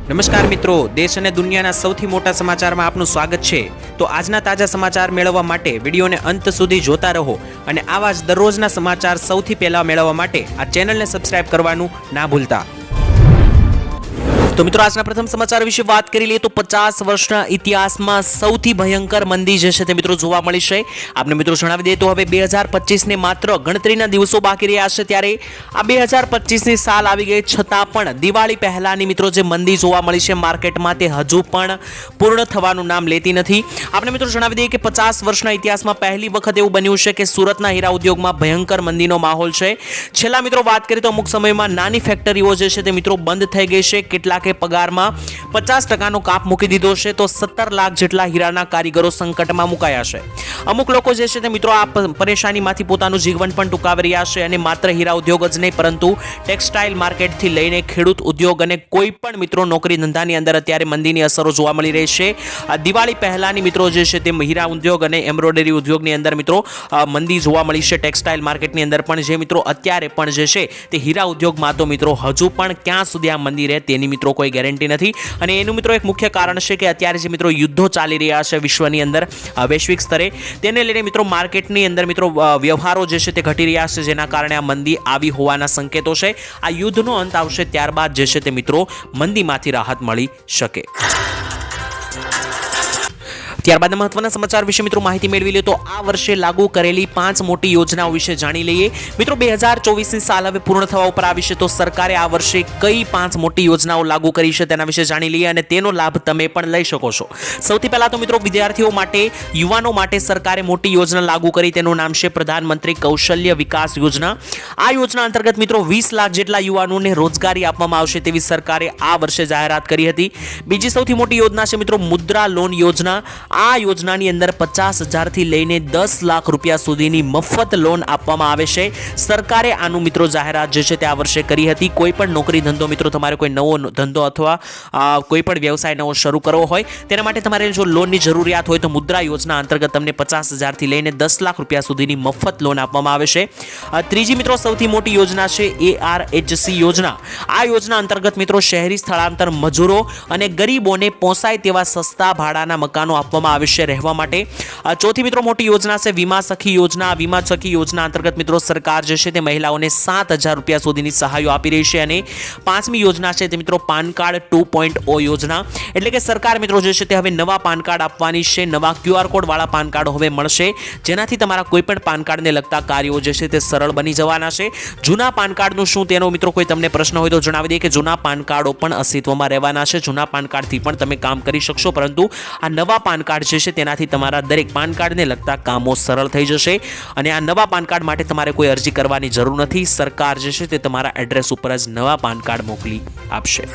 નમસ્કાર મિત્રો, દેશ અને દુનિયાના સૌથી મોટા સમાચારમાં આપનું સ્વાગત છે। તો આજના તાજા સમાચાર મેળવવા માટે વિડીયોને અંત સુધી જોતા રહો અને આવા જ દરરોજના સમાચાર સૌથી પહેલા મેળવવા માટે આ ચેનલને સબસ્ક્રાઇબ કરવાનું ના ભૂલતા। તો મિત્રો આજના પ્રથમ સમાચાર વિશે વાત કરી લઈએ તો 50 વર્ષના ઇતિહાસમાં સૌથી ભયંકર મંદી જે છે તે મિત્રો જોવા મળી છે। આપને મિત્રો જણાવી દઈએ તો હવે 2025 ને માત્ર ગણતરીના દિવસો બાકી રહ્યા છે, ત્યારે આ 2025 ની સાલ આવી ગઈ છતાં પણ દિવાળી પહેલાની મિત્રો જે મંદી જોવા મળી છે માર્કેટમાં તે હજુ પણ પૂર્ણ થવાનું નામ લેતી નથી। આપને મિત્રો જણાવી દઈએ કે 50 વર્ષના ઇતિહાસમાં પહેલી વખત એવું બન્યું છે કે સુરતના હીરા ઉદ્યોગમાં ભયંકર મંદીનો માહોલ છે। છેલ્લા મિત્રો વાત કરીએ તો અમુક સમયમાં નાની ફેક્ટરીઓ જે છે તે મિત્રો બંધ થઈ ગઈ છે, કેટલાક પગારમાં 50% કાપ મૂકી દીધો છે, તો 17 લાખ જેટલા હીરાના કારીગરો સંકટમાં મુકાયા છે। અમુક લોકો જે છે તે મિત્રો આ પરેશાનીમાંથી પોતાનું જીવન પણ ટૂંકાવી રહ્યા છે અને માત્ર હીરા ઉદ્યોગ જ નહીં પરંતુ ટેક્સટાઇલ માર્કેટથી લઈને ખેડૂત ઉદ્યોગ અને કોઈ પણ મિત્રો નોકરી ધંધાની અંદર અત્યારે મંદીની અસરો જોવા મળી રહી છે। આ દિવાળી પહેલાની મિત્રો જે છે તે હીરા ઉદ્યોગ અને એમ્બ્રોઇડરી ઉદ્યોગની અંદર મિત્રો મંદી જોવા મળી છે, ટેક્સટાઇલ માર્કેટની અંદર પણ જે મિત્રો અત્યારે પણ જે છે તે હીરા ઉદ્યોગમાં તો મિત્રો હજુ પણ ક્યાં સુધી આ મંદી રહે તેની મિત્રો કોઈ ગેરંટી નથી અને એનું મિત્રો એક મુખ્ય કારણ છે કે અત્યારે જે મિત્રો યુદ્ધો ચાલી રહ્યા છે વિશ્વની અંદર વૈશ્વિક સ્તરે, તેને લઈને મિત્રો માર્કેટની અંદર મિત્રો વ્યવહારો જે છે તે ઘટી રહ્યા છે, જેના કારણે આ મંદી આવી હોવાના સંકેતો છે। આ યુદ્ધનો અંત આવશે ત્યારબાદ જે છે તે મિત્રો મંદીમાંથી રાહત મળી શકે। ત્યારબાદ મહત્વના સમાચાર વિશે મિત્રો માહિતી મેળવી લે તો આ વર્ષે લાગુ કરેલી 5 મોટી યોજનાઓ વિશે જાણી લઈએ। મિત્રો 2024ની સાલ હવે પૂર્ણ થવા ઉપર આવી છે, તો સરકારે આ વર્ષે કઈ 5 મોટી યોજનાઓ લાગુ કરી છે તેના વિશે જાણી લઈએ અને તેનો લાભ તમે પણ લઈ શકો છો। સૌથી પહેલા તો મિત્રો વિદ્યાર્થીઓ માટે, યુવાનો માટે સરકારે મોટી યોજના લાગુ કરી, તેનું નામ છે પ્રધાનમંત્રી કૌશલ્ય વિકાસ યોજના। આ યોજના અંતર્ગત મિત્રો 20 લાખ જેટલા યુવાનોને રોજગારી આપવામાં આવશે તેવી સરકારે આ વર્ષે જાહેરાત કરી હતી। બીજી સૌથી મોટી યોજના છે મિત્રો મુદ્રા લોન યોજના। આ યોજનાની અંદર 50,000 થી લઈને 10 લાખ રૂપિયા સુધીની મફત લોન આપવામાં આવે છે। સરકારે આનું મિત્રો જાહેરાત જે છે તે આ વર્ષે કરી હતી। કોઈ પણ નોકરી ધંધો મિત્રો તમારે કોઈ નવો ધંધો અથવા કોઈ પણ વ્યવસાય નવો શરૂ કરવો હોય તેના માટે તમારે જો લોનની જરૂરિયાત હોય તો મુદ્રા યોજના અંતર્ગત તમને 50,000 થી લઈને 10 લાખ રૂપિયા સુધીની મફત લોન આપવામાં આવે છે। ત્રીજી મિત્રો સૌથી મોટી યોજના છે ARHC યોજના। આ યોજના અંતર્ગત મિત્રો શહેરી સ્થળાંતર મજૂરો અને ગરીબોને પોસાય તેવા સસ્તા ભાડાના મકાનો આપવામાં આવે છે રહેવા માટે। ચોથી મિત્રો મોટી યોજના છે વીમા સખી યોજના। વીમા સખી યોજના અંતર્ગત મિત્રો સરકાર જે છે તે મહિલાઓને 7,000 રૂપિયા સુધીની સહાયો આપી રહી છે અને પાંચમી યોજના છે તે મિત્રો પાન કાર્ડ 2.0 યોજના, એટલે કે સરકાર મિત્રો જે છે તે હવે નવા પાન કાર્ડ આપવાની છે, નવા QR કોડ વાળા પાન કાર્ડ હવે મળશે, જેનાથી તમારા કોઈ પણ પાન કાર્ડને લગતા કાર્યો જે છે તે સરળ બની જવાના છે। જૂના પાન કાર્ડનું શું તેનો મિત્રો કોઈ તમને પ્રશ્ન હોય તો જણાવી દઈએ કે જૂના પાન કાર્ડો પણ અસ્તિત્વમાં રહેવાના છે, જૂના પાન કાર્ડથી પણ તમે કામ કરી શકશો, પરંતુ આ નવા પાન કાર્ડ જે છે તેનાથી તમારા દરેક પાન કાર્ડને લગતા કામો સરળ થઈ જશે અને આ નવા પાન કાર્ડ માટે તમારે કોઈ અરજી કરવાની જરૂર નથી। સરકાર જે છે તે તમારા એડ્રેસ ઉપર જ નવા પાન કાર્ડ મોકલી આપશે।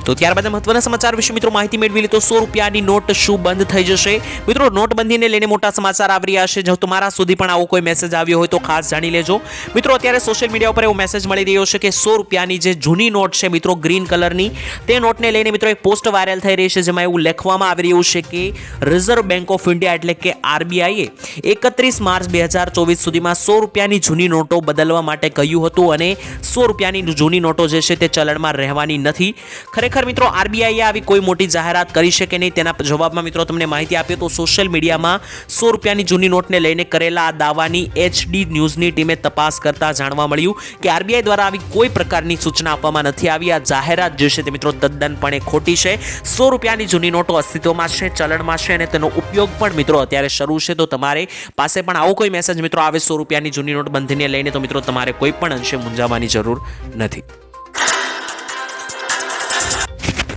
તો ત્યારબાદ મહત્વના સમાચાર વિશે મિત્રો માહિતી મેળવી લે તો 100 રૂપિયાની નોટ શું બંધ થઈ જશે? મિત્રો નોટબંધીને લઈને મોટા સમાચાર આવી રહ્યા છે। જો તમારા સુધી પણ આવો કોઈ મેસેજ આવ્યો હોય તો ખાસ જાણી લેજો। મિત્રો અત્યારે સોશિયલ મીડિયા ઉપર એવો મેસેજ મળી રહ્યો છે કે 100 રૂપિયાની જે જૂની નોટ છે મિત્રો ગ્રીન કલરની, તે નોટને લઈને મિત્રો એક પોસ્ટ વાયરલ થઈ રહી છે, જેમાં એવું લખવામાં આવી રહ્યું છે કે રિઝર્વ બેંક ઓફ ઇન્ડિયા એટલે કે RBI એ 31 માર્ચ 2024 સુધીમાં 100 રૂપિયાની જૂની નોટો બદલવા માટે કહ્યું હતું અને 100 રૂપિયાની જૂની નોટો જે છે તે ચલણમાં રહેવાની નથી। ખરેખર મિત્રો RBI આવી કોઈ મોટી જાહેરાત કરી છે કે નહીં તેના જવાબમાં મિત્રો તમને માહિતી આપીએ તો સોશિયલ મીડિયામાં 100 રૂપિયાની જૂની નોટને લઈને કરેલા આ દાવાની HD ન્યૂઝની ટીમે તપાસ કરતા જાણવા મળ્યું કે RBI દ્વારા આવી કોઈ પ્રકારની સૂચના આપવામાં નથી આવી। આ જાહેરાત જે છે તે મિત્રો તદ્દનપણે ખોટી છે। 100 રૂપિયાની જૂની નોટો અસ્તિત્વમાં છે, ચલણમાં છે અને તેનો ઉપયોગ પણ મિત્રો અત્યારે શરૂ છે। તો તમારે પાસે પણ આવો કોઈ મેસેજ મિત્રો આવે 100 રૂપિયાની જૂની નોટ બંધીને લઈને તો મિત્રો તમારે કોઈ પણ અંશે મૂંઝાવાની જરૂર નથી।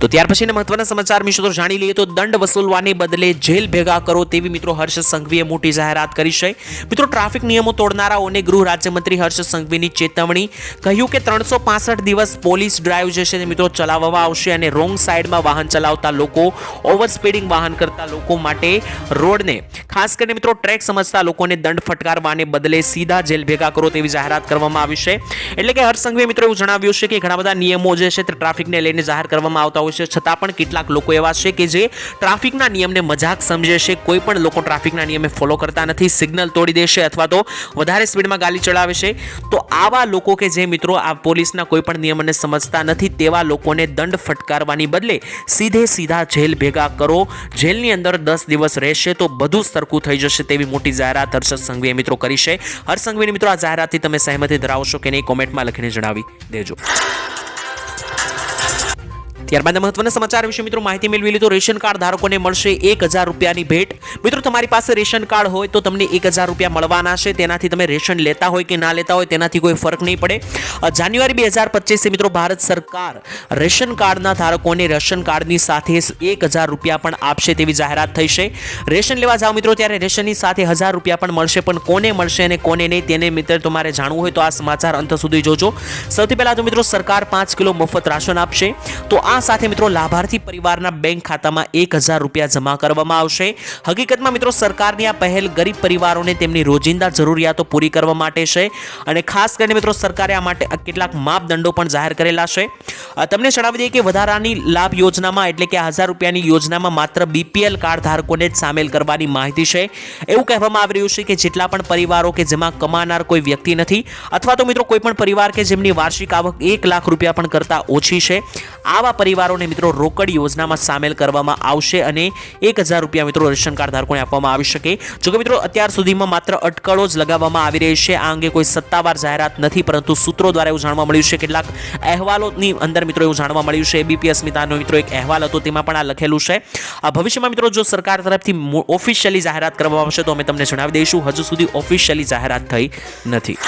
તો ત્યાર પછીના મહત્વના સમાચાર મિત્રો જાણી લઈએ તો દંડ વસૂલવાને બદલે જેલ ભેગા કરો તેવી મિત્રો હર્ષ સંઘવીએ મોટી જાહેરાત કરી છે। મિત્રો ટ્રાફિક નિયમો તોડનારાઓને ગૃહ રાજ્યમંત્રી હર્ષ સંઘવીની ચેતવણી, કહ્યું કે 365 દિવસ પોલીસ ડ્રાઈવ જે છે મિત્રો ચલાવવામાં આવશે અને રોંગ સાઈડમાં વાહન ચલાવતા લોકો, ઓવર સ્પીડિંગ વાહન કરતા લોકો માટે રોડને ખાસ કરીને મિત્રો ટ્રેક સમજતા લોકોને દંડ ફટકારવાને બદલે સીધા જેલ ભેગા કરો તેવી જાહેરાત કરવામાં આવી છે। એટલે કે હર્ષ સંઘવીએ મિત્રો એવું જણાવ્યું છે કે ઘણા બધા નિયમો જે છે તે ટ્રાફિકને લઈને જાહેર કરવામાં આવતા હોય છે, છતાં પણ કેટલાક લોકો એવા છે કે જે ટ્રાફિકના નિયમને મજાક સમજે છે. કોઈ પણ લોકો ટ્રાફિકના નિયમને ફોલો કરતા નથી, સિગ્નલ તોડી દેશે અથવા તો વધારે સ્પીડમાં ગાડી ચલાવે છે. તો આવા લોકો કે જે મિત્રો આ પોલીસના કોઈ પણ નિયમને સમજતા નથી, તેવા લોકોને દંડ ફટકારવાની બદલે સીધા જેલ ભેગા કરો. જેલની અંદર 10 દિવસ રહેશે તો બધું સરખું થઈ જશે તેવી મોટી જાહેરાત હર્ષદ સંઘવીએ મિત્રો કરી છે. હર્ષ સંઘવીની મિત્રો આ જાહેરાતથી તમે સહેમતી ધરાવશો કે નહીં, કોમેન્ટમાં લખીને જણાવી દેજો. ત્યારબાદ મહત્વના સમાચાર વિશે મિત્રો માહિતી મેળવી લીધો. રેશન કાર્ડ ધારકોને મળશે 1000 રૂપિયાની ભેટ. મિત્રો તમારી પાસે રેશન કાર્ડ હોય તો તમને 1000 રૂપિયા મળવાના છે. તેનાથી તમે રેશન લેતા હોય કે ના લેતા હોય તેનાથી કોઈ ફરક નહીં પડે. જાન્યુઆરી 2025 મિત્રો ભારત સરકાર રેશન કાર્ડના ધારકોને રેશન કાર્ડની સાથે 1000 રૂપિયા પણ આપશે તેવી જાહેરાત થઈ છે. રેશન લેવા જાઓ મિત્રો ત્યારે રેશનની સાથે 1000 રૂપિયા પણ મળશે, પણ કોને મળશે અને કોને નહીં તેને મિત્ર તમારે જાણવું હોય તો આ સમાચાર અંત સુધી જોજો. સૌથી પહેલા તો મિત્રો સરકાર 5 કિલો મફત રાશન આપશે. તો આ સાથે મિત્રો લાભાર્થી પરિવારના બેંક ખાતામાં 1000 રૂપિયા જમા કરવામાં આવશે. હકીકતમાં મિત્રો સરકારની આ પહેલ ગરીબ પરિવારોને તેમની રોજિંદા જરૂરિયાતો પૂરી કરવા માટે છે અને ખાસ કરીને મિત્રો સરકારે આ માટે કેટલાક માપદંડો પણ જાહેર કરેલા છે. તમને જણાવી દઈએ કે વધારાની લાભ યોજનામાં એટલે કે 1000 રૂપિયાની યોજનામાં માત્ર BPL કાર્ડ ધારકોને જ સામેલ કરવાની માહિતી છે. એવું કહેવામાં આવી રહ્યું છે કે જેટલા પણ પરિવારો કે જેમાં કમાનાર કોઈ વ્યક્તિ નથી અથવા તો મિત્રો કોઈ પણ પરિવાર કે જેમની વાર્ષિક આવક 1 લાખ રૂપિયા પણ કરતા ઓછી છે, આવા પરિવારોને મિત્રો રોકડ યોજનામાં સામેલ કરવામાં આવશે અને 1000 રૂપિયા મિત્રો રેશન કાર્ડ ધારકોને આપવામાં આવી શકે. જોકે મિત્રો અત્યાર સુધીમાં માત્ર અટકળો જ લગાવવામાં આવી રહી છે. આ અંગે કોઈ સત્તાવાર જાહેરાત નથી, પરંતુ સૂત્રો દ્વારા એવું જાણવા મળ્યું છે, કેટલાક અહેવાલોની અંદર મિત્રો એવું જાણવા મળ્યું છે. ABP અસ્મિતાનો મિત્રો એક અહેવાલ હતો, તેમાં પણ આ લખેલું છે. આ ભવિષ્યમાં મિત્રો જો સરકાર તરફથી ઓફિશિયલી જાહેરાત કરવામાં આવશે તો અમે તમને જણાવી દઈશું. હજુ સુધી ઓફિશિયલી જાહેરાત થઈ નથી.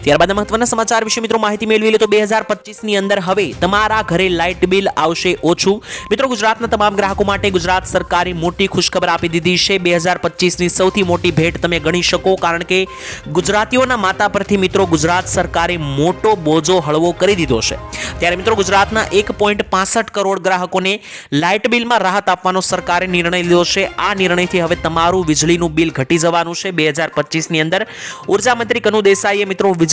ત્યારબાદ મહત્વના સમાચાર વિશે મિત્રો માહિતી મેળવી લે તો 2025 ની અંદર હવે તમારા ઘરે લાઇટ બિલ આવશે ઓછું. મિત્રો ગુજરાતના તમામ ગ્રાહકો માટે ગુજરાત સરકારે મોટી ખુશખબર આપી દીધી છે. 2025 ની સૌથી મોટી ભેટ તમે ગણી શકો, કારણ કે ગુજરાતીઓના માથા પરથી મિત્રો ગુજરાત સરકારે મોટો બોજો હળવો કરી દીધો છે. ત્યારે મિત્રો ગુજરાતના 1.65 કરોડ ગ્રાહકોને લાઇટ બિલમાં રાહત આપવાનો સરકારે નિર્ણય લીધો છે. આ નિર્ણયથી હવે તમારું વીજળીનું બિલ ઘટી જવાનું છે. 2025 ની અંદર ઉર્જા મંત્રી કનુ દેસાઈએ મિત્રો વીજળીમાં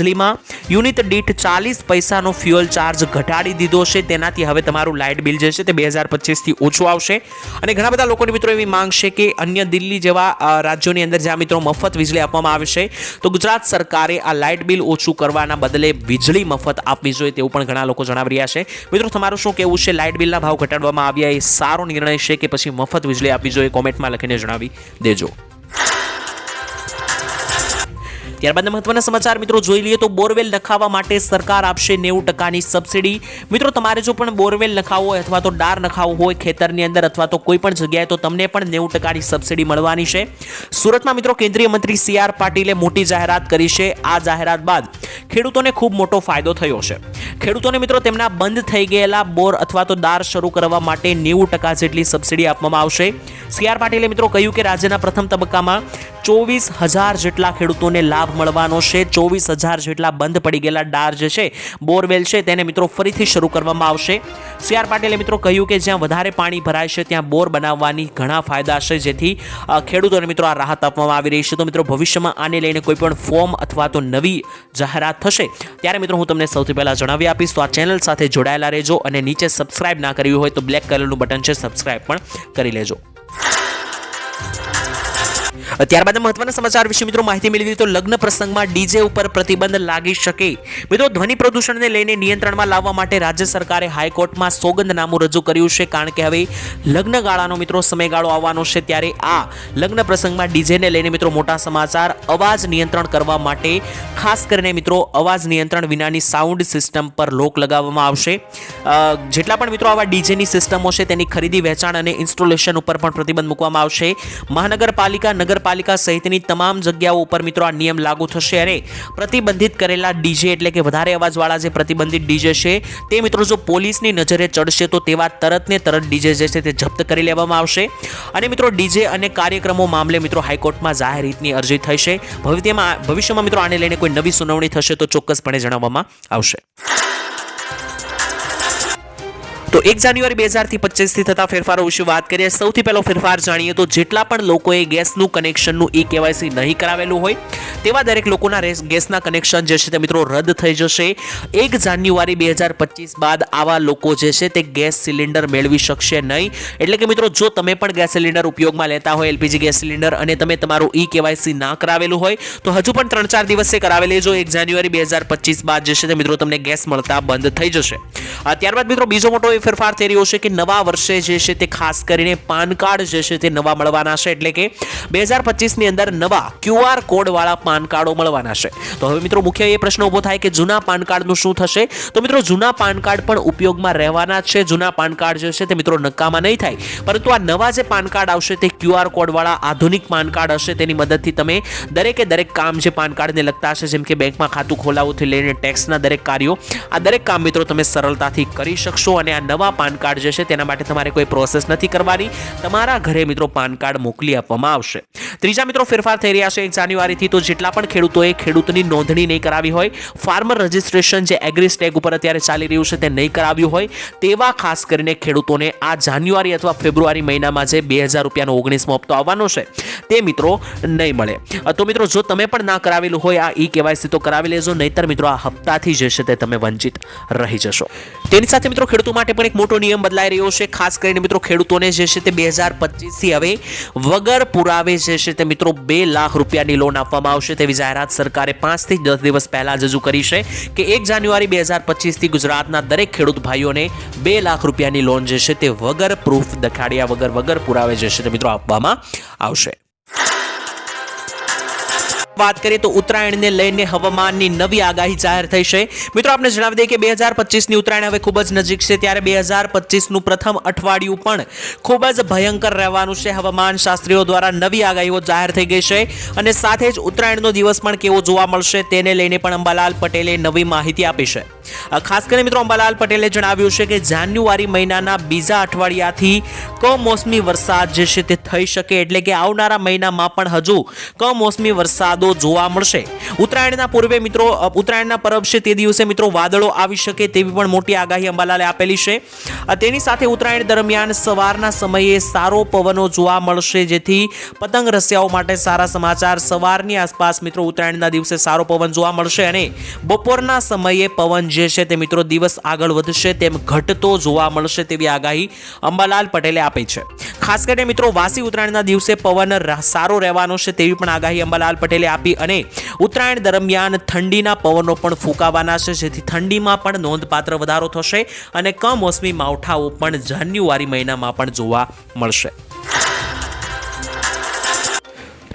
યુનિટ દીઠ 40 પૈસાનો ફ્યુઅલ ચાર્જ ઘટાડી દીધો છે. તેનાથી હવે તમારું લાઇટ બિલ જે છે તે 2025 થી ઓછું આવશે. અને ઘણા બધા લોકોની મિત્રો એવી માંગ છે કે અન્ય દિલ્હી જેવા રાજ્યોની અંદર જ્યાં મિત્રો મફત વીજળી આપવામાં આવે છે, તો ગુજરાત સરકારે આ લાઇટ બિલ ઓછું કરવાના બદલે વીજળી મફત આપવી જોઈએ તેવું પણ ઘણા લોકો જણાવી રહ્યા છે. મિત્રો તમારું શું કહેવું છે? લાઇટ બિલના ભાવ ઘટાડવામાં આવ્યા એ સારો નિર્ણય છે કે પછી મફત વીજળી આપવી જોઈએ? કોમેન્ટમાં લખીને જણાવી દેજો. ત્યારબાદ મહત્વના સમાચાર મિત્રો જોઈ લઈએ તો બોરવેલ નખાવવા માટે સરકાર આપશે 90% સબસિડી. મિત્રો તમારે જો પણ બોરવેલ નખાવવો હોય અથવા તો ડાર નખાવવો હોય ખેતરની અંદર અથવા તો કોઈ પણ જગ્યાએ, તો તમને પણ 90% સબસિડી મળવાની છે. સુરતમાં મિત્રો કેન્દ્રીય મંત્રી CR પાટીલે મોટી જાહેરાત કરી છે. આ જાહેરાત બાદ ખેડૂતોને ખૂબ મોટો ફાયદો થયો છે. ખેડૂતોને મિત્રો તેમના બંધ થઈ ગયેલા બોર અથવા તો ડાર શરૂ કરવા માટે 90% જેટલી સબસિડી આપવામાં આવશે. CR પાટીલે મિત્રો કહ્યું કે રાજ્યના પ્રથમ તબક્કામાં 24,000 જેટલા ખેડૂતોને લાભ મળવાનો છે. 24,000 જેટલા બંધ પડી ગયેલા ડાર જે છે, બોરવેલ છે, તેને મિત્રો ફરીથી શરૂ કરવામાં આવશે. CR પાટીલે મિત્રો કહ્યું કે જ્યાં વધારે પાણી ભરાય છે ત્યાં બોર બનાવવાની ઘણા ફાયદા છે, જેથી ખેડૂતોને મિત્રો આ રાહત આપવામાં આવી રહી છે. તો મિત્રો ભવિષ્યમાં આને લઈને કોઈ પણ ફોર્મ અથવા તો નવી જાહેરાત થશે ત્યારે મિત્રો હું તમને સૌથી પહેલા જણાવી આપીશ. તો આ ચેનલ સાથે જોડાયેલા રહેજો અને નીચે સબસ્ક્રાઇબ ના કર્યું હોય તો બ્લેક કલરનું બટન છે, સબસ્ક્રાઇબ પણ કરી લેજો. ત્યારબાદ મહત્વના સમાચાર વિશે મિત્રો માહિતી મેળવી તો લગ્ન પ્રસંગમાં ડીજે ઉપર પ્રતિબંધ લાગી શકે. મિત્રો ધ્વનિ પ્રદૂષણને લઈને નિયંત્રણમાં લાવવા માટે રાજ્ય સરકારે હાઈકોર્ટમાં સોગંદનામું રજૂ કર્યું છે, કારણ કે હવે લગ્નગાળાનો મિત્રો સમયગાળો આવવાનો છે. ત્યારે આ લગ્ન પ્રસંગમાં ડીજેને લઈને મિત્રો મોટા સમાચાર. અવાજ નિયંત્રણ કરવા માટે ખાસ કરીને મિત્રો અવાજ નિયંત્રણ વિનાની સાઉન્ડ સિસ્ટમ પર રોક લગાવવામાં આવશે. જેટલા પણ મિત્રો આવા ડીજેની સિસ્ટમો છે તેની ખરીદી, વેચાણ અને ઇન્સ્ટોલેશન ઉપર પણ પ્રતિબંધ મૂકવામાં આવશે. મહાનગરપાલિકા, નગરપાલિકા સહિતની તમામ જગ્યાઓ ઉપર મિત્રો આ નિયમ લાગુ થશે અને પ્રતિબંધિત કરેલા ડીજે એટલે કે વધારે અવાજવાળા જે પ્રતિબંધિત ડીજે છે તે મિત્રો જો પોલીસની નજરે ચડશે તો તેવા તરત ડીજે જે છે તે જપ્ત કરી લેવામાં આવશે. અને મિત્રો ડીજે અને કાર્યક્રમો મામલે મિત્રો હાઈકોર્ટમાં જાહેર હિતની અરજી થશે. ભવિષ્યમાં મિત્રો આને લઈને કોઈ નવી સુનાવણી થશે તો ચોક્કસપણે જણાવવામાં આવશે. તો 1 જાન્યુઆરી 2025 થી થતા ફેરફારો વિશે વાત કરીએ. સૌથી પહેલો ફેરફાર જાણીએ તો જેટલા પણ લોકોએ ગેસનું કનેક્શનનું ઈ-કેવાયસી નહીં કરાવેલું હોય તેવા દરેક લોકોના ગેસના કનેક્શન જે છે તે મિત્રો રદ થઈ જશે. 1 જાન્યુઆરી 2025 બાદ આવા લોકો જે છે તે ગેસ સિલિન્ડર મેળવી શકશે નહીં. એટલે કે મિત્રો જો તમે પણ ગેસ સિલિન્ડર ઉપયોગમાં લેતા હોય એલપીજી ગેસ સિલિન્ડર અને તમે તમારું ઈ-કેવાયસી ના કરાવેલું હોય તો હજુ પણ 3-4 દિવસે કરાવી લેજો. 1 જાન્યુઆરી 2025 બાદ જે છે તે મિત્રો તમને ગેસ મળતા બંધ થઈ જશે. ત્યારબાદ મિત્રો બીજો મોટો ફેરફાર થઈ રહ્યો છે કે નવા વર્ષે જે છે તે ખાસ કરીને પાન કાર્ડ જે છે તે નવા મળવાના છે. એટલે કે 2025 ની અંદર નવા QR કોડ વાળા પાન કાર્ડો મળવાના છે. તો હવે મિત્રો મુખ્ય એ પ્રશ્ન ઉભો થાય કે જૂના પાન કાર્ડનું શું થશે? તો મિત્રો જૂના પાન કાર્ડ પણ ઉપયોગમાં રહેવાના છે. જૂના પાન કાર્ડ જે છે તે મિત્રો નકામા નહીં થાય, પરંતુ આ નવા જે પાન કાર્ડ આવશે તે QR કોડ વાળા આધુનિક પાન કાર્ડ હશે. તેની મદદથી તમે દરેકે દરેક કામ જે પાન કાર્ડને લગતા હશે, જેમ કે બેંકમાં ખાતું ખોલાવવાથી લઈને ટેક્સના દરેક કાર્યો, આ દરેક કામ મિત્રો તમે સરળતાથી કરી શકશો. અને આ નવા પાન કાર્ડ જે છે તેના માટે તમારે કોઈ પ્રોસેસ નથી કરવાની, તમારા ઘરે મિત્રો પાન કાર્ડ મોકલી આપવામાં આવશે. ત્રીજા મિત્રો ફેરફાર થઈ રહ્યા છે 1 જાન્યુઆરીથી. તો જેટલા પણ ખેડૂતોએ ખેડૂતની નોંધણી નહીં કરાવી હોય, ફાર્મર રજિસ્ટ્રેશન જે એગ્રી સ્ટેગ ઉપર અત્યારે ચાલી રહ્યું છે તે નહીં કરાવ્યું હોય તેવા ખાસ કરીને ખેડૂતોને આ જાન્યુઆરી અથવા ફેબ્રુઆરી મહિનામાં જે 2000 રૂપિયાનો 19મો હપ્તો આવવાનો છે તે મિત્રો નહીં મળે. તો મિત્રો જો તમે પણ ના કરાવેલું હોય આ ઈ-કેવાયસી તો કરાવી લેજો, નહીતર મિત્રો આ હપ્તાથી જે છે તે તમે વંચિત રહી જશો. તેની સાથે મિત્રો ખેડૂતો માટે પણ એક મોટો નિયમ બદલાઈ રહ્યો છે. ખાસ કરીને મિત્રો ખેડૂતોને જે છે તે 2025 થી હવે વગર પુરાવે જે છે તે મિત્રો 2 લાખ રૂપિયાની લોન આપવામાં આવશે. તેવી જાહેરાત સરકારે 5 થી 10 દિવસ પહેલા જ રજૂ કરી છે કે 1 જાન્યુઆરી 2025 થી ગુજરાતના દરેક ખેડૂત ભાઈઓને 2 લાખ રૂપિયાની લોન જે છે તે વગર પ્રૂફ દેખાડ્યા વગર પુરાવે જે છે તે મિત્રો આપવામાં આવશે. વાત કરીએ તો ઉત્તરાયણને લઈને હવામાનની નવી આગાહી જાહેર થઈ છે. મિત્રો આપણે જણાવી દઈએ કે 2025 ની ઉત્તરાયણ હવે ખૂબ જ નજીક છે, ત્યારે 2025 નું પ્રથમ અઠવાડિયું પણ ખૂબ જ ભયંકર રહેવાનું છે. હવામાન શાસ્ત્રીઓ દ્વારા નવી આગાહીઓ જાહેર થઈ ગઈ છે અને સાથે જ ઉત્તરાયણનો દિવસ પણ કેવો જોવા મળશે તેને લઈને પણ અંબાલાલ પટેલે નવી માહિતી આપી છે. ખાસ કરીને મિત્રો અંબાલાલ પટેલે જણાવ્યું છે કે જાન્યુઆરી મહિનાના બીજા અઠવાડિયાથી કમોસમી વરસાદ જે છે તે થઈ શકે. એટલે કે આવનારા મહિનામાં પણ હજુ કમોસમી વરસાદો જોવા મળશે. ઉત્તરાયણના પૂર્વે મિત્રો ઉત્તરાયણના પર્વ છે તે દિવસે મિત્રો વાદળો આવી શકે તેવી પણ મોટી આગાહી અંબાલાલે આપેલી છે. તેની સાથે ઉત્તરાયણ દરમિયાન સવારના સમયે સારો પવનો જોવા મળશે, જેથી પતંગ રસિયાઓ માટે સારા સમાચાર. સવારની આસપાસ મિત્રો ઉત્તરાયણના દિવસે સારો પવન જોવા મળશે અને બપોરના સમયે પવન જે છે તે મિત્રો દિવસ આગળ વધશે તેમ ઘટતો જોવા મળશે તેવી આગાહી અંબાલાલ પટેલે આપી છે. ખાસ કરીને મિત્રો વાસી ઉત્તરાયણના દિવસે પવન સારો રહેવાનો છે તેવી પણ આગાહી અંબાલાલ પટેલે આપી અને ઉત્તરાયણ દરમિયાન ઠંડીના પવનો પણ ફૂંકાવાના છે, જેથી ઠંડીમાં પણ નોંધપાત્ર વધારો થશે અને કમોસમી માવઠાઓ પણ જાન્યુઆરી મહિનામાં પણ જોવા મળશે.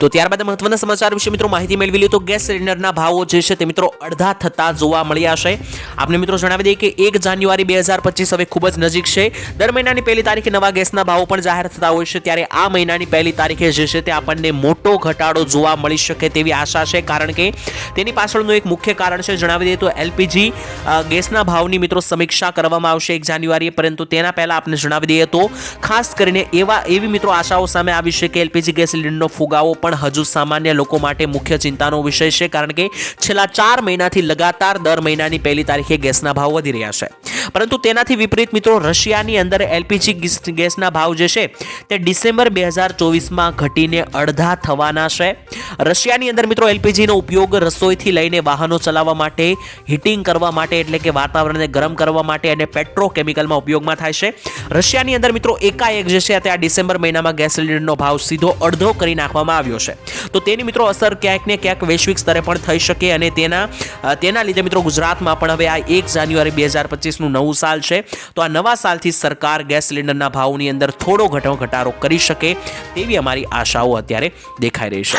તો ત્યારબાદ મહત્વના સમાચાર વિશે મિત્રો માહિતી મેળવી લી. તો ગેસ સિલિન્ડરના ભાવો જે છે તે મિત્રો અડધા થતા જોવા મળ્યા છે. આપણે મિત્રો જણાવી દઈએ કે 1 જાન્યુઆરી 2025 હવે ખૂબ જ નજીક છે. દર મહિનાની 1લી તારીખે નવા ગેસના ભાવો પણ જાહેર થતા હોય છે, ત્યારે આ મહિનાની 1લી તારીખે જે છે તે આપણને મોટો ઘટાડો જોવા મળી શકે તેવી આશા છે. કારણ કે તેની પાછળનું એક મુખ્ય કારણ છે, જણાવી દઈએ તો એલપીજી ગેસના ભાવની મિત્રો સમીક્ષા કરવામાં આવશે 1 જાન્યુઆરીએ. પરંતુ તેના પહેલા આપણે જણાવી દઈએ તો ખાસ કરીને એવી મિત્રો આશાઓ સામે આવી છે કે એલપીજી ગેસ સિલિન્ડરનો ફુગાવો પણ હજુ સામાન્ય લોકો માટે મુખ્ય ચિંતાનો વિષય છે. કારણ કે છેલ્લા 4 મહિનાથી લગાતાર દર મહિનાની 1લી તારીખે ગેસના ભાવ વધી રહ્યા છે. પરંતુ તેનાથી વિપરીત મિત્રો રશિયાની અંદર એલપીજી ગેસના ભાવ જે છે તે ડિસેમ્બર 2024માં ઘટીને અડધા થવાના છે. રશિયાની અંદર મિત્રો એલપીજીનો ઉપયોગ રસોઈથી લઈને વાહનો ચલાવવા માટે, હીટિંગ કરવા માટે એટલે કે વાતાવરણને ગરમ કરવા માટે અને પેટ્રોકેમિકલમાં ઉપયોગમાં થાય છે. રશિયાની અંદર મિત્રો એકાએક જે છે તે આ ડિસેમ્બર મહિનામાં ગેસ સિલિન્ડરનો ભાવ સીધો અડધો કરી નાખવામાં આવ્યો છે. તો તેની મિત્રો અસર ક્યાંક ને ક્યાંક વૈશ્વિક સ્તરે પણ થઈ શકે અને તેના લીધે મિત્રો ગુજરાતમાં પણ હવે આ 1 જાન્યુઆરી 2025 નું નવું સાલ છે. તો આ નવા સાલથી સરકાર ગેસ સિલિન્ડરના ભાવની અંદર થોડો ઘટાડો કરી શકે તેવી અમારી આશાઓ અત્યારે દેખાઈ રહી છે.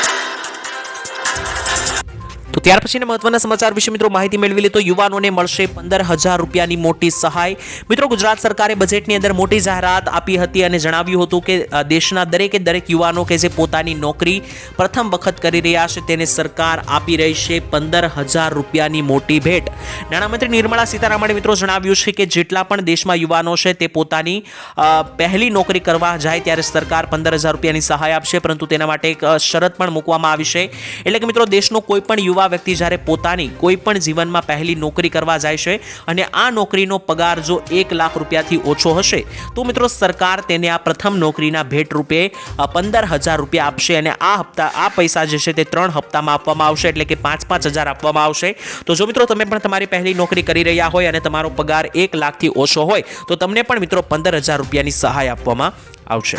તો ત્યાર પછીના મહત્વના સમાચાર વિશે મિત્રો માહિતી મેળવી લે. તો યુવાનોને મળશે 15,000 રૂપિયાની મોટી સહાય. મિત્રો ગુજરાત સરકારે બજેટની અંદર મોટી જાહેરાત આપી હતી અને જણાવ્યું હતું કે દેશના દરેકે દરેક યુવાનો કે જે પોતાની નોકરી પ્રથમ વખત કરી રહ્યા છે તેને સરકાર આપી રહી છે 15,000 રૂપિયાની મોટી ભેટ. નાણામંત્રી નિર્મલા સીતારામણે મિત્રો જણાવ્યું છે કે જેટલા પણ દેશમાં યુવાનો છે તે પોતાની પહેલી નોકરી કરવા જાય ત્યારે સરકાર 15,000 રૂપિયાની સહાય આપશે. પરંતુ તેના માટે એક શરત પણ મૂકવામાં આવી છે. એટલે કે મિત્રો દેશનો કોઈ પણ યુવાન યુવા વ્યક્તિ જ્યારે પોતાની કોઈ પણ જીવનમાં પહેલી નોકરી કરવા જાય છે અને આ નોકરીનો પગાર જો 1 લાખ રૂપિયાથી ઓછો હશે તો મિત્રો સરકાર તેને આ પ્રથમ નોકરીના ભેટ રૂપે 15,000 રૂપિયા આપશે અને આ પૈસા જે છે તે 3 હપ્તામાં આપવામાં આવશે, એટલે કે 5-5 હજાર આપવામાં આવશે। તો જો મિત્રો તમે પણ તમારી પહેલી નોકરી કરી રહ્યા હોય અને તમારો પગાર 1 લાખથી ઓછો હોય તો તમને પણ મિત્રો 15,000 રૂપિયાની સહાય આપવામાં આવશે।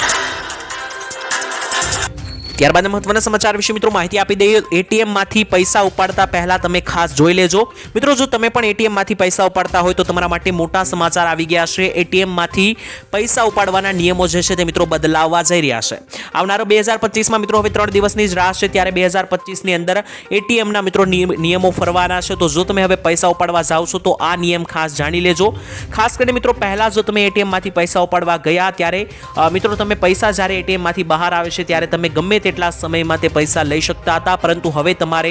ત્યારબાદ મહત્વના સમાચાર વિશે મિત્રો માહિતી આપી દઈએ। એટીએમ માંથી પૈસા ઉપાડતા પહેલા તમે ખાસ જોઈ લેજો મિત્રો, જો તમે પણ એટીએમ માંથી પૈસા ઉપાડતા હોય તો તમારા માટે મોટા સમાચાર આવી ગયા છે। એટીએમ માંથી પૈસા ઉપાડવાના નિયમો જે છે તે મિત્રો બદલાવવા જઈ રહ્યા છે। આવનારો 2025 માં મિત્રો હવે 3 દિવસની જ રાહ છે, ત્યારે 2025 ની અંદર એટીએમ ના મિત્રો નિયમો ફરવાના છે। તો જો તમે હવે પૈસા ઉપાડવા જાવ છો તો આ નિયમ ખાસ જાણી લેજો। ખાસ કરીને મિત્રો પહેલા જો તમે એટીએમ માંથી પૈસા ઉપાડવા ગયા ત્યારે મિત્રો તમે પૈસા જ્યારે એટીએમ માંથી બહાર આવે છે ત્યારે તમે ગમે તેટલા સમયમાં તે પૈસા લઈ શકતા હતા, પરંતુ હવે તમારે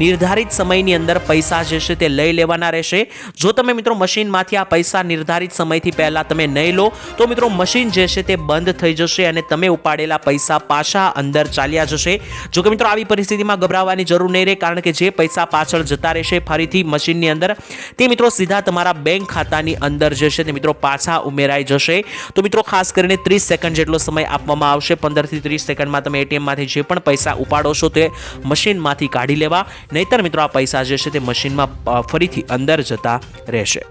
નિર્ધારિત સમયની અંદર પૈસા જે છે તે લઈ લેવાના રહેશે। જો તમે મિત્રો મશીનમાંથી આ પૈસા નિર્ધારિત સમયથી પહેલા તમે નહીં લો તો મિત્રો મશીન જે છે તે બંધ થઈ જશે અને તમે ઉપાડેલા પૈસા પાછા અંદર ચાલ્યા જશે। જો કે મિત્રો આવી પરિસ્થિતિમાં ગભરાવાની જરૂર નહીં રહે, કારણ કે જે પૈસા પાછળ જતા રહેશે ફરીથી મશીનની અંદર તે મિત્રો સીધા તમારા બેંક ખાતાની અંદર જે છે તે મિત્રો પાછા ઉમેરાઈ જશે। તો મિત્રો ખાસ કરીને 30 સેકન્ડ જેટલો સમય આપવામાં આવશે। 15 થી 30 સેકન્ડમાં તમે એટીએમ માંથી જે પણ પૈસા ઉપાડો છો તે મશીનમાંથી કાઢી લેવા, નહીતર મિત્રો આ પૈસા જે છે તે મશીનમાં ફરીથી અંદર જતા રહેશે।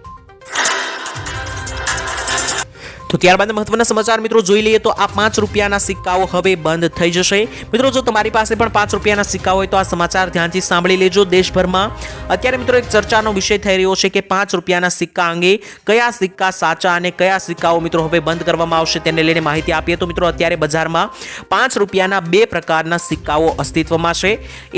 તો ત્યારબાદ મહત્વના સમાચાર મિત્રો જોઈ લઈએ તો આ 5 રૂપિયાના સિક્કાઓ હવે બંધ થઈ જશે। મિત્રો જો તમારી પાસે પણ 5 રૂપિયાના સિક્કા હોય તો આ સમાચાર ધ્યાનથી સાંભળી લેજો। દેશભરમાં અત્યારે મિત્રો એક ચર્ચાનો વિષય થઈ રહ્યો છે કે 5 રૂપિયાના સિક્કા અંગે કયા સિક્કા સાચા અને કયા સિક્કાઓ મિત્રો હવે બંધ કરવામાં આવશે તેને લઈને માહિતી આપીએ તો મિત્રો અત્યારે બજારમાં 5 રૂપિયાના 2 પ્રકારના સિક્કાઓ અસ્તિત્વમાં છે।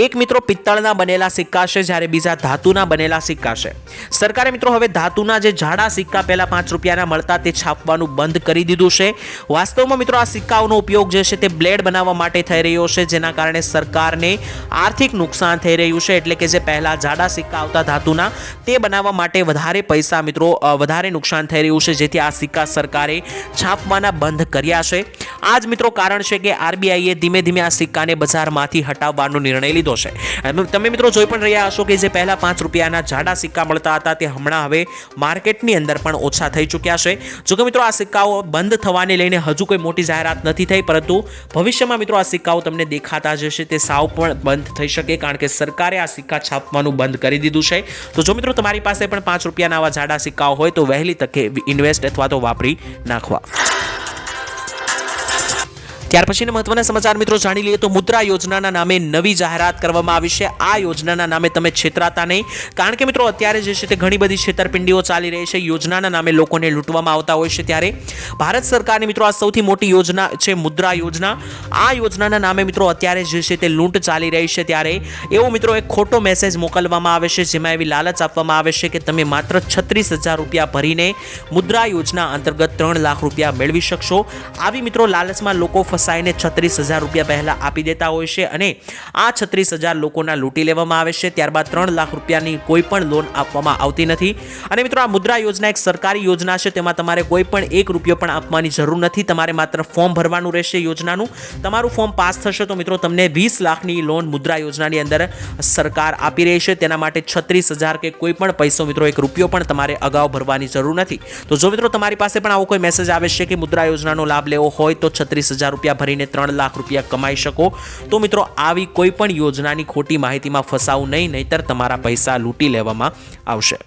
એક મિત્રો પિત્તળના બનેલા સિક્કા છે, જ્યારે બીજા ધાતુના બનેલા સિક્કા છે। સરકારે મિત્રો હવે ધાતુના જે જાડા સિક્કા પહેલા 5 રૂપિયાના મળતા તે છાપવાનું બંધ કરી દીધું છે। વાસ્તવમાં મિત્રો આ સિક્કાઓનો ઉપયોગ જે છે તે બ્લેડ બનાવવા માટે થઈ રહ્યો છે, જેના કારણે સરકારને આર્થિક નુકસાન થઈ રહ્યું છે। એટલે કે જે પહેલા જાડા સિક્કા આવતા ધાતુના તે બનાવવા માટે વધારે પૈસા મિત્રો વધારે નુકસાન થઈ રહ્યું છે, જેથી આ સિક્કા સરકારે છાપવાના બંધ કર્યા છે। આ જ મિત્રો કારણ છે કે આરબીઆઈએ ધીમે ધીમે આ સિક્કાને બજારમાંથી હટાવવાનો નિર્ણય લીધો છે। તમે મિત્રો જોઈ પણ રહ્યા હશો કે જે પહેલા 5 રૂપિયાના જાડા સિક્કા મળતા હતા તે હમણાં હવે માર્કેટની અંદર પણ ઓછા થઈ ચૂક્યા છે। જો કે મિત્રો આ સિક્કાઓ બંધ થવાને લઈને હજુ કોઈ મોટી જાહેરાત નથી થઈ, પરંતુ ભવિષ્યમાં મિત્રો આ સિક્કાઓ તમને દેખાતા જશે તે સાવ પણ બંધ થઈ શકે, કારણ કે સરકારે આ સિક્કા છાપવાનું બંધ કરી દીધું છે। તો જો મિત્રો તમારી પાસે પણ 5 રૂપિયાના આવા જાડા સિક્કાઓ હોય તો વહેલી તકે ઇન્વેસ્ટ અથવા તો વાપરી નાખવા। ત્યાર પછીના મહત્વના સમાચાર મિત્રો જાણી લઈએ તો મુદ્રા યોજનાના નામે નવી જાહેરાત કરવામાં આવી છે। આ યોજનાના નામે તમે છેતરાતા નહીં, કારણ કે મિત્રો અત્યારે જે છે તે ઘણી બધી છેતરપિંડીઓ ચાલી રહી છે। યોજનાના નામે લોકોને લૂંટવામાં આવતા હોય છે, ત્યારે ભારત સરકારની મિત્રો આ સૌથી મોટી યોજના છે મુદ્રા યોજના। આ યોજનાના નામે મિત્રો અત્યારે જે છે તે લૂંટ ચાલી રહી છે, ત્યારે એવો મિત્રો એક ખોટો મેસેજ મોકલવામાં આવે છે, જેમાં એવી લાલચ આપવામાં આવે છે કે તમે માત્ર 36,000 રૂપિયા ભરીને મુદ્રા યોજના અંતર્ગત 3 લાખ રૂપિયા મેળવી શકશો। આવી મિત્રો લાલચમાં લોકો ફસાઈને 36,000 રૂપિયા પહેલા આપી દેતા હોય છે અને આ 36,000 લોકોના લૂંટી લેવામાં આવે છે। ત્યારબાદ 3 લાખ રૂપિયાની કોઈ પણ લોન આપવામાં આવતી નથી। અને મિત્રો આ મુદ્રા યોજના એક સરકારી યોજના છે, તેમાં તમારે કોઈ પણ 1 રૂપિયો પણ આપવાની જરૂર નથી। તમારે માત્ર ફોર્મ ભરવાનું રહેશે યોજનાનું। તમારું ફોર્મ પાસ થશે તો મિત્રો તમને 20 લાખની લોન મુદ્રા યોજનાની અંદર સરકાર આપી રહી છે। તેના માટે 36,000 કે કોઈ પણ પૈસો મિત્રો 1 રૂપિયો પણ તમારે અગાઉ ભરવાની જરૂર નથી। તો જો મિત્રો તમારી પાસે પણ આવો કોઈ મેસેજ આવે છે કે મુદ્રા યોજનાનો લાભ લેવો હોય તો 36,000 રૂપિયા ભરીને 3 લાખ રૂપિયા કમાઈ શકો, તો મિત્રો આવી કોઈ પણ યોજનાની ખોટી માહિતીમાં ફસાવું નહીં, નહીતર તમારા પૈસા લૂંટી લેવામાં આવશે।